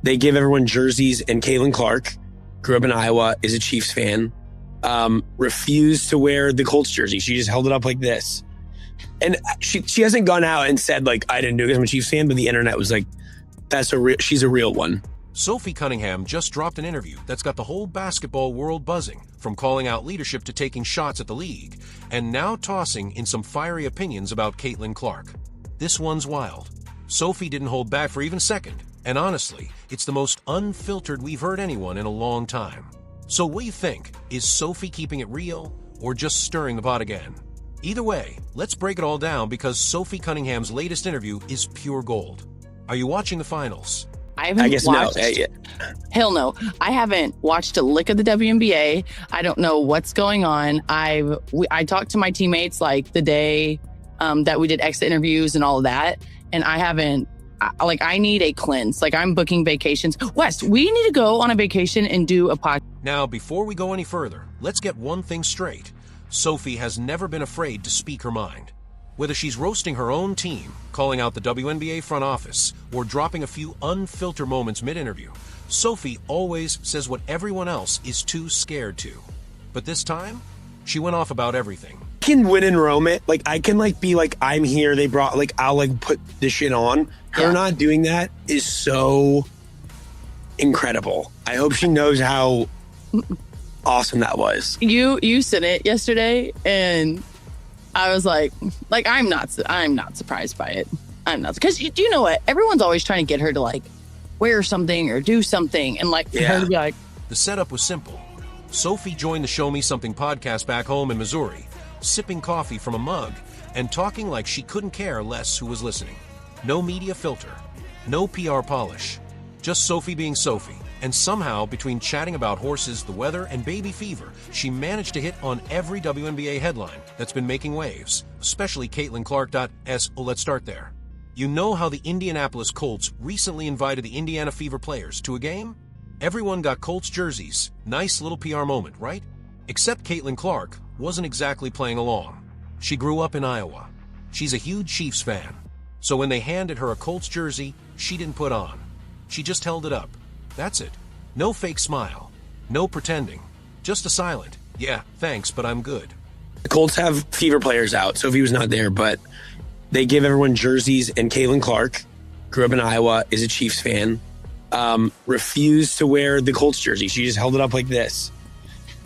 They give everyone jerseys, and Caitlin Clark, grew up in Iowa, is a Chiefs fan, refused to wear the Colts jersey. She just held it up like this. And she hasn't gone out and said, like, I didn't do it because I'm a Chiefs fan, but the internet was like, she's a real one. Sophie Cunningham just dropped an interview that's got the whole basketball world buzzing, from calling out leadership to taking shots at the league, and now tossing in some fiery opinions about Caitlin Clark. This one's wild. Sophie didn't hold back for even a second, and honestly, it's the most unfiltered we've heard anyone in a long time. So what do you think? Is Sophie keeping it real, or just stirring the pot again? Either way, let's break it all down because Sophie Cunningham's latest interview is pure gold. Are you watching the finals? I guess watched, no. Hell no. I haven't watched a lick of the WNBA. I don't know what's going on. I talked to my teammates like the day that we did exit interviews and all of that. And I haven't, I need a cleanse. Like, I'm booking vacations. Wes, we need to go on a vacation and do a podcast. Now, before we go any further, let's get one thing straight. Sophie has never been afraid to speak her mind. Whether she's roasting her own team, calling out the WNBA front office, or dropping a few unfiltered moments mid-interview, Sophie always says what everyone else is too scared to. But this time, she went off about everything. I can win and roam it. Like, I can, like, be like, I'm here, they brought, like, I'll, like, put this shit on. Her not doing that is so incredible. I hope she knows how awesome that was. You sent it yesterday, and I was like I'm not surprised by it. I'm not, because you know what? Everyone's always trying to get her to, like, wear something or do something, and for her to be like. The setup was simple. Sophie joined the Show Me Something podcast back home in Missouri, sipping coffee from a mug and talking like she couldn't care less who was listening. No media filter, no PR polish, just Sophie being Sophie. And somehow, between chatting about horses, the weather, and baby fever, she managed to hit on every WNBA headline that's been making waves, especially Caitlin Clark.s. Oh, let's start there. You know how the Indianapolis Colts recently invited the Indiana Fever players to a game? Everyone got Colts jerseys. Nice little PR moment, right? Except Caitlin Clark wasn't exactly playing along. She grew up in Iowa. She's a huge Chiefs fan. So when they handed her a Colts jersey, she didn't put on. She just held it up. That's it. No fake smile. No pretending. Just a silent, yeah, thanks, but I'm good. The Colts have Fever players out. Sophie was not there, but they give everyone jerseys, and Caitlin Clark, grew up in Iowa, is a Chiefs fan, refused to wear the Colts jersey. She just held it up like this.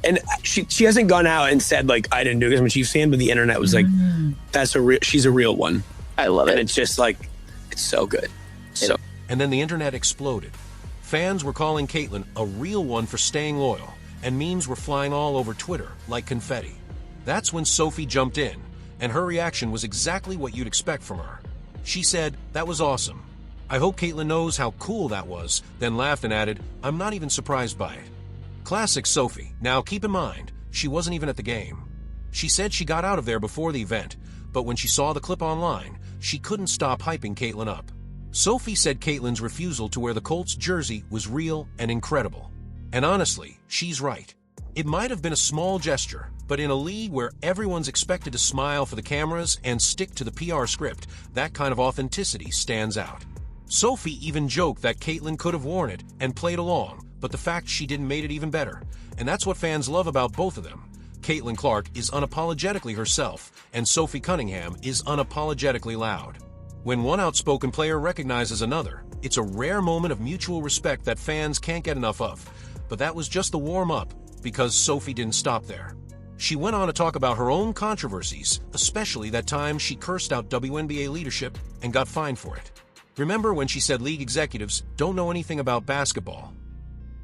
And she hasn't gone out and said, like, I didn't do it because I'm a Chiefs fan, but the internet was like, she's a real one. I love it. And it's just like, it's so good. And then the internet exploded. Fans were calling Caitlin a real one for staying loyal, and memes were flying all over Twitter like confetti. That's when Sophie jumped in, and her reaction was exactly what you'd expect from her. She said, "That was awesome. I hope Caitlin knows how cool that was," then laughed and added, "I'm not even surprised by it." Classic Sophie. Now keep in mind, she wasn't even at the game. She said she got out of there before the event, but when she saw the clip online, she couldn't stop hyping Caitlin up. Sophie said Caitlin's refusal to wear the Colts jersey was real and incredible. And honestly, she's right. It might have been a small gesture, but in a league where everyone's expected to smile for the cameras and stick to the PR script, that kind of authenticity stands out. Sophie even joked that Caitlin could have worn it and played along, but the fact she didn't made it even better. And that's what fans love about both of them. Caitlin Clark is unapologetically herself, and Sophie Cunningham is unapologetically loud. When one outspoken player recognizes another, it's a rare moment of mutual respect that fans can't get enough of. But that was just the warm-up, because Sophie didn't stop there. She went on to talk about her own controversies, especially that time she cursed out WNBA leadership and got fined for it. Remember when she said league executives don't know anything about basketball?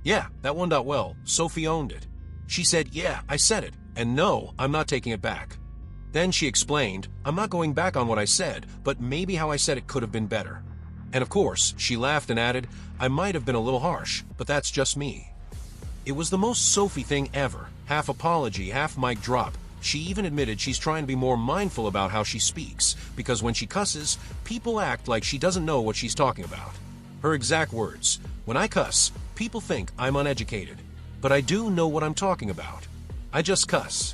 Yeah, that one dot well, Sophie owned it. She said, "Yeah, I said it, and no, I'm not taking it back." Then she explained, "I'm not going back on what I said, but maybe how I said it could have been better." And of course, she laughed and added, "I might have been a little harsh, but that's just me." It was the most Sophie thing ever. Half apology, half mic drop. She even admitted she's trying to be more mindful about how she speaks, because when she cusses, people act like she doesn't know what she's talking about. Her exact words, "When I cuss, people think I'm uneducated, but I do know what I'm talking about. I just cuss."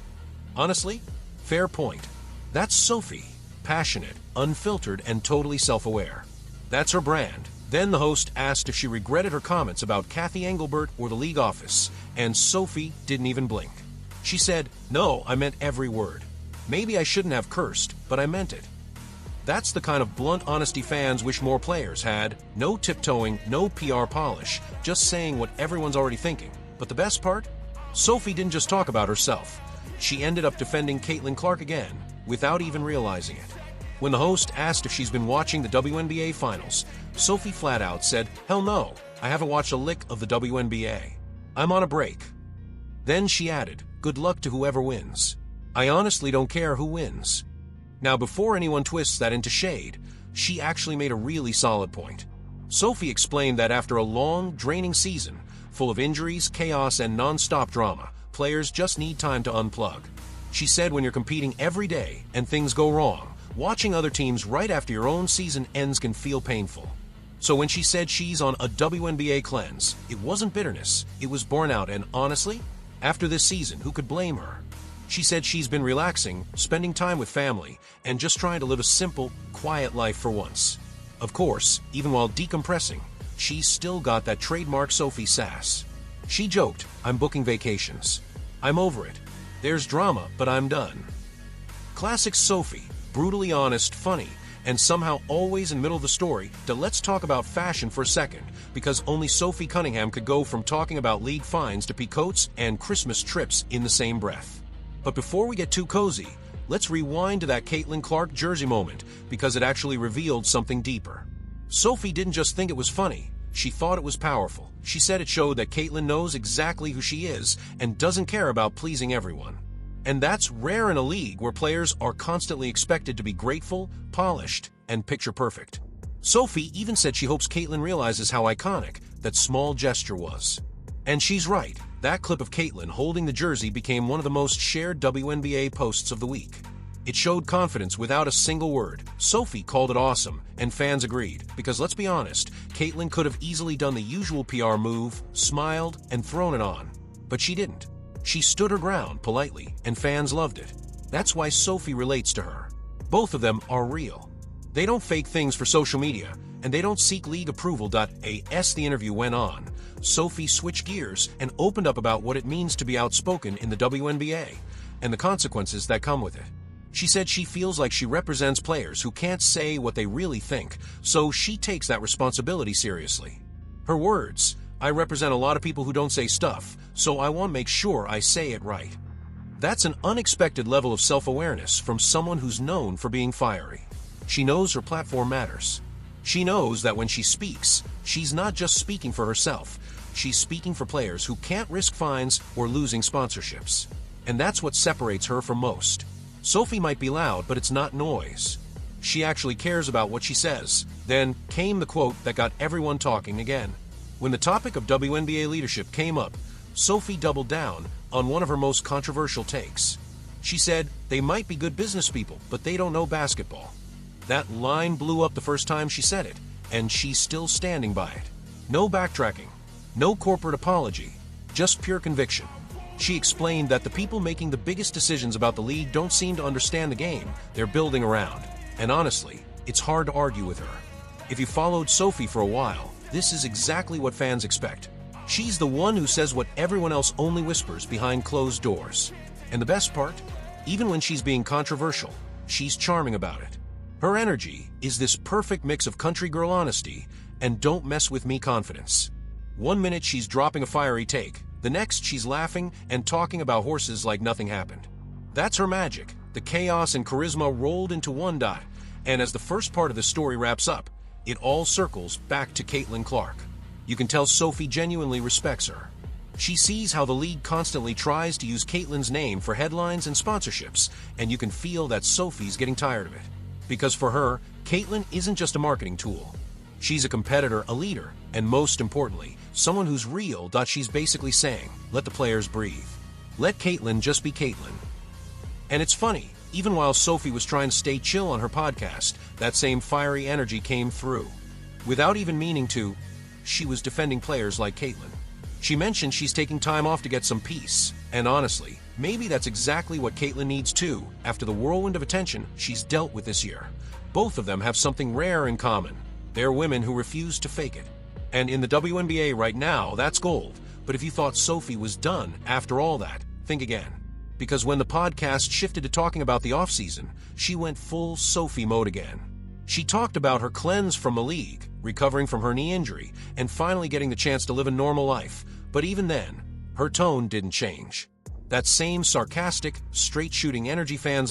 Honestly, fair point. That's Sophie. Passionate, unfiltered, and totally self-aware. That's her brand. Then the host asked if she regretted her comments about Kathy Engelbert or the league office, and Sophie didn't even blink. She said, "No, I meant every word. Maybe I shouldn't have cursed, but I meant it." That's the kind of blunt honesty fans wish more players had. No tiptoeing, no PR polish, just saying what everyone's already thinking. But the best part? Sophie didn't just talk about herself. She ended up defending Caitlin Clark again, without even realizing it. When the host asked if she's been watching the WNBA finals, Sophie flat out said, "Hell no, I haven't watched a lick of the WNBA. I'm on a break." Then she added, "Good luck to whoever wins. I honestly don't care who wins." Now, before anyone twists that into shade, she actually made a really solid point. Sophie explained that after a long, draining season, full of injuries, chaos, and non-stop drama, players just need time to unplug. She said when you're competing every day and things go wrong, watching other teams right after your own season ends can feel painful. So when she said she's on a WNBA cleanse, it wasn't bitterness, it was burnout, and honestly, after this season, who could blame her? She said she's been relaxing, spending time with family, and just trying to live a simple, quiet life for once. Of course, even while decompressing, she's still got that trademark Sophie sass. She joked, "I'm booking vacations. I'm over it. There's drama, but I'm done." Classic Sophie, brutally honest, funny, and somehow always in the middle of the story. Let's talk about fashion for a second, because only Sophie Cunningham could go from talking about league fines to peacoats and Christmas trips in the same breath. But before we get too cozy, let's rewind to that Caitlin Clark jersey moment, because it actually revealed something deeper. Sophie didn't just think it was funny, she thought it was powerful. She said it showed that Caitlin knows exactly who she is and doesn't care about pleasing everyone. And that's rare in a league where players are constantly expected to be grateful, polished, and picture-perfect. Sophie even said she hopes Caitlin realizes how iconic that small gesture was. And she's right. That clip of Caitlin holding the jersey became one of the most shared WNBA posts of the week. It showed confidence without a single word. Sophie called it awesome, and fans agreed, because let's be honest, Caitlin could have easily done the usual PR move, smiled, and thrown it on. But she didn't. She stood her ground politely, and fans loved it. That's why Sophie relates to her. Both of them are real. They don't fake things for social media, and they don't seek league approval. As the interview went on, Sophie switched gears and opened up about what it means to be outspoken in the WNBA, and the consequences that come with it. She said she feels like she represents players who can't say what they really think, so she takes that responsibility seriously. Her words, "I represent a lot of people who don't say stuff, so I want to make sure I say it right." That's an unexpected level of self-awareness from someone who's known for being fiery. She knows her platform matters. She knows that when she speaks, she's not just speaking for herself, she's speaking for players who can't risk fines or losing sponsorships. And that's what separates her from most. Sophie might be loud, but it's not noise. She actually cares about what she says. Then came the quote that got everyone talking again. When the topic of WNBA leadership came up, Sophie doubled down on one of her most controversial takes. She said, "They might be good business people, but they don't know basketball." That line blew up the first time she said it, and she's still standing by it. No backtracking, no corporate apology, just pure conviction. She explained that the people making the biggest decisions about the league don't seem to understand the game they're building around. And honestly, it's hard to argue with her. If you followed Sophie for a while, this is exactly what fans expect. She's the one who says what everyone else only whispers behind closed doors. And the best part, even when she's being controversial, she's charming about it. Her energy is this perfect mix of country girl honesty and don't mess with me confidence. One minute she's dropping a fiery take, the next she's laughing and talking about horses like nothing happened. That's her magic, the chaos and charisma rolled into one dot, and as the first part of the story wraps up, it all circles back to Caitlin Clark. You can tell Sophie genuinely respects her. She sees how the league constantly tries to use Caitlin's name for headlines and sponsorships, and you can feel that Sophie's getting tired of it. Because for her, Caitlin isn't just a marketing tool. She's a competitor, a leader, and most importantly, someone who's real. She's basically saying, let the players breathe. Let Caitlin just be Caitlin. And it's funny, even while Sophie was trying to stay chill on her podcast, that same fiery energy came through. Without even meaning to, she was defending players like Caitlin. She mentioned she's taking time off to get some peace, and honestly, maybe that's exactly what Caitlin needs too, after the whirlwind of attention she's dealt with this year. Both of them have something rare in common. They're women who refuse to fake it. And in the WNBA right now, that's gold. But if you thought Sophie was done after all that, think again. Because when the podcast shifted to talking about the offseason, she went full Sophie mode again. She talked about her cleanse from a league, recovering from her knee injury, and finally getting the chance to live a normal life. But even then, her tone didn't change. That same sarcastic, straight-shooting energy fans